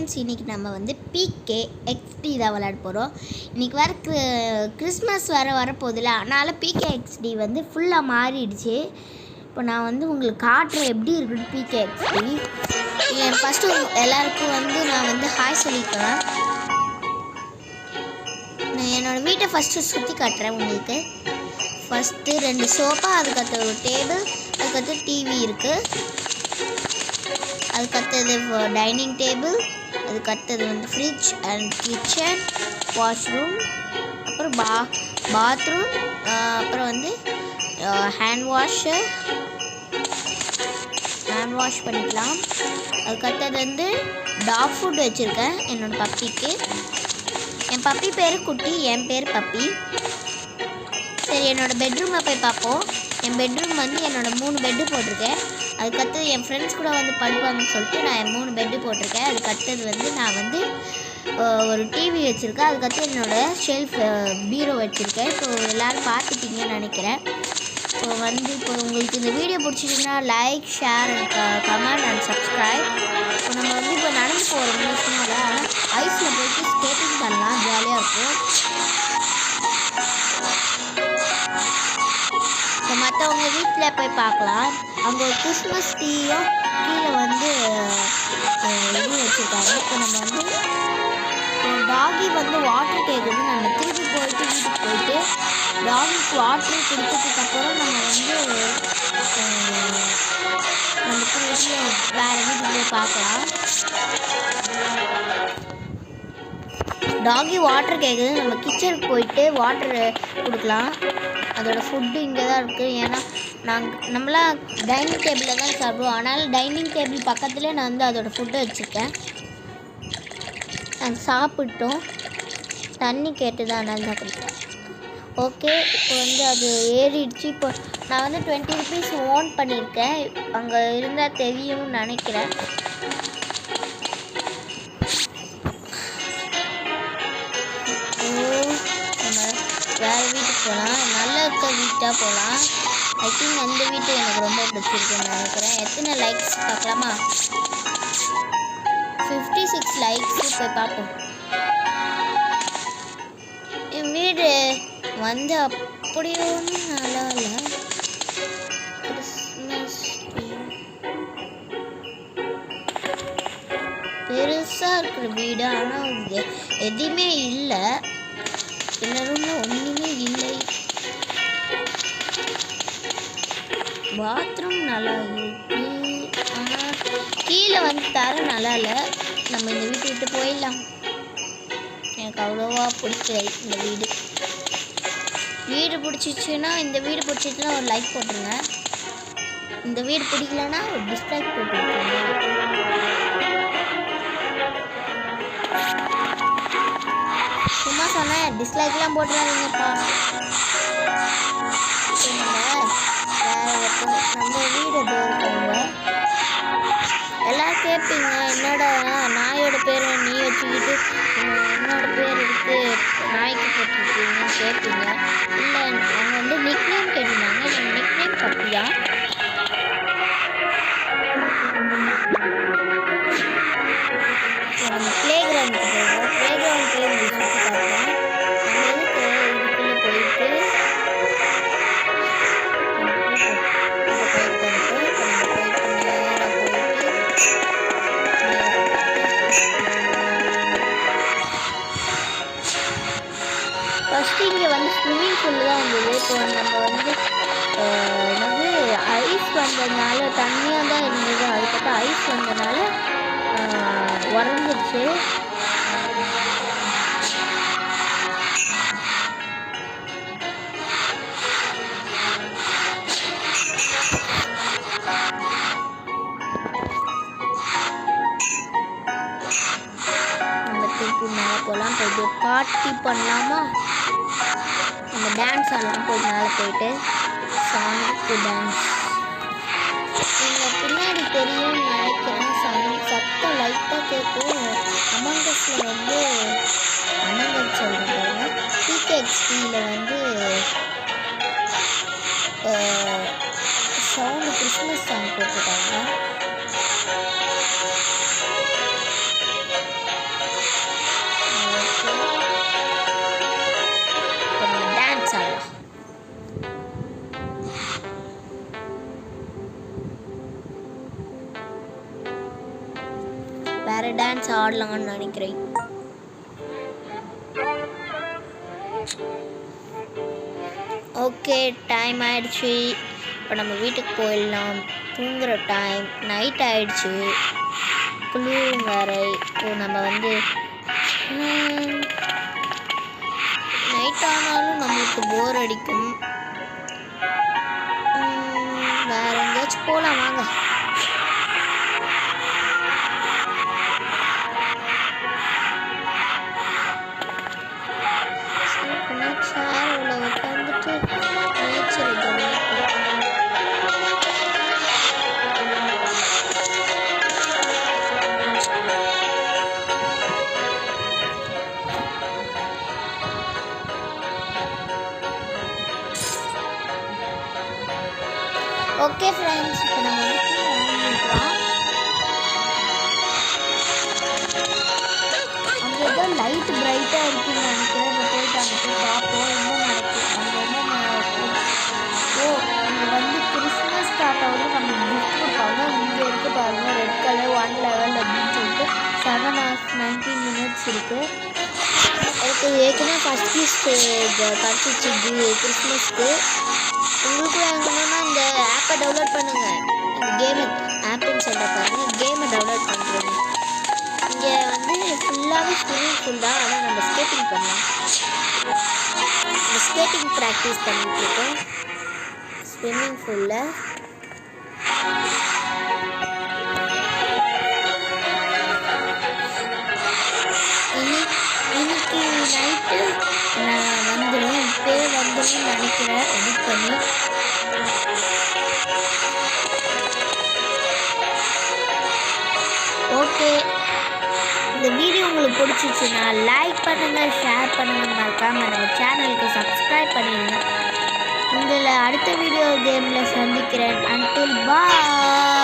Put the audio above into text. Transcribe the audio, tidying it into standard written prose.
Friends, இன்றைக்கி நம்ம வந்து PKXD தான் விளையாட போகிறோம். இன்றைக்கி வேறு கிறிஸ்மஸ் வேறு வரப்போகுதுல, அதனால் PKXD வந்து ஃபுல்லாக மாறிடுச்சு. இப்போ நான் வந்து உங்களுக்கு காட்டுறேன் எப்படி இருக்குன்னு PKXD. ஃபஸ்ட்டு எல்லாருக்கும் வந்து நான் வந்து ஹாய் சொல்லிக்கிறேன். நான் என்னோடய வீட்டை ஃபஸ்ட்டு சுற்றி காட்டுறேன் உங்களுக்கு. ஃபஸ்ட்டு 2 சோஃபா, அதுக்கடுத்து ஒரு டேபிள், அதுக்கடுத்து டிவி இருக்குது, அதுக்கடுத்தது டைனிங் டேபிள், அதுக்கடுத்தது வந்து ஃப்ரிட்ஜ் அண்ட் கிச்சன், வாஷ்ரூம், அப்புறம் பாத்ரூம், அப்புறம் வந்து ஹேண்ட் வாஷ் பண்ணிக்கலாம். அதுக்கடுத்தது வந்து டாக் ஃபுட் வச்சுருக்கேன் என்னோடய பப்பிக்கு. என் பப்பி பேர் குட்டி, என் பேர் பப்பி. சரி, என்னோடய பெட்ரூமை போய் பார்ப்போம். என் பெட்ரூம் வந்து என்னோடய 3 பெட்டு போட்டிருக்கேன். அதுக்கடுத்து என் ஃப்ரெண்ட்ஸ் கூட வந்து படுப்பாங்கன்னு சொல்லிட்டு நான் 3 பெட்டு போட்டிருக்கேன். அதுக்கடுத்தது வந்து நான் வந்து ஒரு டிவி வச்சுருக்கேன். அதுக்கடுத்து என்னோடய ஷெல்ஃப் பீரோ வச்சுருக்கேன். இப்போ எல்லோரும் பார்த்துட்டீங்கன்னு நினைக்கிறேன். இப்போ உங்களுக்கு இந்த வீடியோ பிடிச்சிட்டிங்கன்னா like, share and comment and subscribe. இப்போ நம்ம வந்து இப்போ நடந்து போகிற நிமிஷம்ல ஐஸில் போயிட்டு ஸ்கேட்டிங் பண்ணலாம், ஜாலியாக இருக்கும். இப்போ மற்றவங்க வீட்டில் போய் பார்க்கலாம். அங்கே ஒரு கிறிஸ்மஸ் ட்ரீயும் கீழே வந்து இது வச்சுருக்காங்க. இப்போ நம்ம வந்து டாகி வந்து வாட்டர் கேட்குது. நம்ம திருப்பி போயிட்டு வீட்டுக்கு போயிட்டு டாகிக்கு வாட்டர் கொடுத்ததுக்கப்புறம் நம்ம வந்து நம்ம திருப்பி வேறு வீட்டுக்கு போய் பார்க்கலாம். டாகி வாட்டர் கேட்குது. நம்ம கிச்சனுக்கு போயிட்டு வாட்டர் கொடுக்கலாம். அதோடய ஃபுட்டு இங்கே தான் இருக்குது. ஏன்னா நம்மளாம் டைனிங் டேபிளில் தான் சாப்பிடுவோம். அதனால் டைனிங் டேபிள் பக்கத்துலேயே நான் வந்து அதோடய ஃபுட்டை வச்சுருக்கேன். நாங்கள் சாப்பிட்டோம். தண்ணி கேட்டு தான் அதனால தான் கொடுத்தேன். ஓகே, இப்போ வந்து அது ஏறிடுச்சு. இப்போ நான் வந்து 20 ருபீஸ் ஓன் பண்ணியிருக்கேன். அங்கே இருந்தால் தெரியும்னு நினைக்கிறேன். வேறு வீட்டுக்கு போகலாம், நல்லா இருக்க வீட்டாக போகலாம். ஐ திங்க் அந்த வீட்டு எனக்கு ரொம்ப பிடிச்சிருக்குன்னு நினைக்கிறேன். எத்தனை லைக்ஸ் பார்க்கலாமா? 56 லைக்ஸ். போய் பார்ப்போம். என் வீடு வந்து அப்படியும் நல்லா இல்லை. கிறிஸ்மஸ் பெருசாக இருக்கிற வீடு, ஆனால் எதுவுமே இல்லை. இந்த ரூமில் ஒன்றுமே இல்லை. பாத்ரூம் நல்லா இருக்கு, ஆனால் கீழே வந்து தர நல்லா இல்லை. நம்ம இந்த வீட்டை விட்டு போயிடலாம். எனக்கு அவ்வளோவா பிடிக்கல இந்த வீடு. பிடிச்சிச்சுன்னா ஒரு லைக் போட்டுருங்க. இந்த வீடு பிடிக்கலன்னா ஒரு டிஸ்லைக் போட்டுருக்கீங்க. சும்மா சொன்னேன், டிஸ்லைக்லாம் போட்டுறாதீங்கப்பா. நம்ம வீடு இருக்காங்க. எல்லோரும் கேட்பீங்க, என்னோட நாயோட பேரை நீ வச்சுக்கிட்டு என்னோட பேர் எடுத்து நாய்க்கு போட்டுருக்கீங்கன்னு கேட்பீங்க. இல்லை, அவங்க வந்து நிக்நேம் கேட்டிருந்தாங்க. என் நிக்நேம் பப்பியா. நம்ம ப்ளே கிரவுண்டுக்கு போவோம். ப்ளே கிரவுண்ட் போய் சுற்றி பார்க்கலாம். நம்ம எதுக்கு இதுக்குள்ளே போயிட்டு ஃபஸ்ட்டு இங்கே வந்து ஸ்விம்மிங் பூல் தான் இருந்தது. இப்போ நம்ம வந்து ஐஸ் வந்ததுனால தண்ணியாக தான் இருந்தது. அதுக்கப்புறம் ஐஸ் வந்ததுனால உடஞ்சிருச்சு. நம்ம திருப்பி மேலே போகலாம். போயிட்டு பார்ட்டி பண்ணலாமா? நம்ம டான்ஸ் ஆடலாம். போய் மேலே போயிட்டு சாங்க்கு டான்ஸ். நீங்கள் பின்னாடி தெரியும்னு நினைக்கிறேன். சத்தம் லைட்டாக கேட்கும். அமங்கஸில் வந்து சொல்கிறாங்க. PKXDயில் வந்து சவுண்டு கிறிஸ்மஸ் சாங் போட்டுருக்காங்க. டான்ஸ் ஆடலாம்னு நினைக்கிறேன். ஓகே, டைம் ஆயிடுச்சு. இப்போ நம்ம வீட்டுக்கு போயிடலாம். தூங்குகிற டைம், நைட் ஆயிடுச்சு, குளிரும் வேறு. இப்போ நம்ம வந்து நைட் ஆனாலும் நம்மளுக்கு போர் அடிக்கும். வேற எங்கேயாச்சும் போகலாம் வாங்க. சேரில் உட்காந்துட்டு நேச்சரை கவனிப்போம். ஓகே ஃப்ரெண்ட்ஸ், இப்போ நம்ம ஆரம்பிக்கலாம். அங்கே ஏதோ லைட் பிரைட்டாக இருக்குன்னு நினைக்கிறேன். இப்போ போயிட்டு அங்கே போய் பார்ப்போம் என்ன நடக்குது. அங்கே என்ன அங்கே வந்து கிறிஸ்மஸ் தாத்தா வந்து நம்ம கிஃப்ட் கொடுப்பாங்க. இங்கே இருக்குது பாருங்கள், ரெட் கலர் 1 level அப்படின்னு சொல்லிட்டு 7 hours 19 minutes இருக்குது. எனக்கு ஏற்கனவே ஃபஸ்ட் கிஃப்ட் கிடச்சிச்சு கிறிஸ்மஸ்க்கு. உங்களுக்கு வாங்கணும்னா இந்த ஆப்பை டவுன்லோட் பண்ணுங்கள். கேமு ஆப்புன்னு சொல்ல பாருங்கள், கேமை டவுன்லோட் பண்ணுறேங்க. இங்கே வந்து ஃபுல்லாகவே ஸ்விம்மிங் பூல் தான். ஆனால் நம்ம ஸ்கேட்டிங் பண்ணலாம். ஸ்கேட்டிங் ப்ராக்டிஸ் பண்ணிகிட்ருக்கோம் ஸ்விம்மிங் பூலில். இன்னைக்கு நைட்டு நான் வந்துடும், இப்போயே வந்துடும் நினைக்கிறேன் எடிட் பண்ணி. ஓகே, இந்த வீடியோ உங்களுக்கு பிடிச்சிச்சுன்னா லைக் பண்ணுங்கள், ஷேர் பண்ணுங்கள், மறக்காமல் நம்ம சேனலுக்கு சப்ஸ்கிரைப் பண்ணிடுங்க. உங்களை அடுத்த வீடியோ கேமில் சந்திக்கிறேன். அன்டில் பாய்.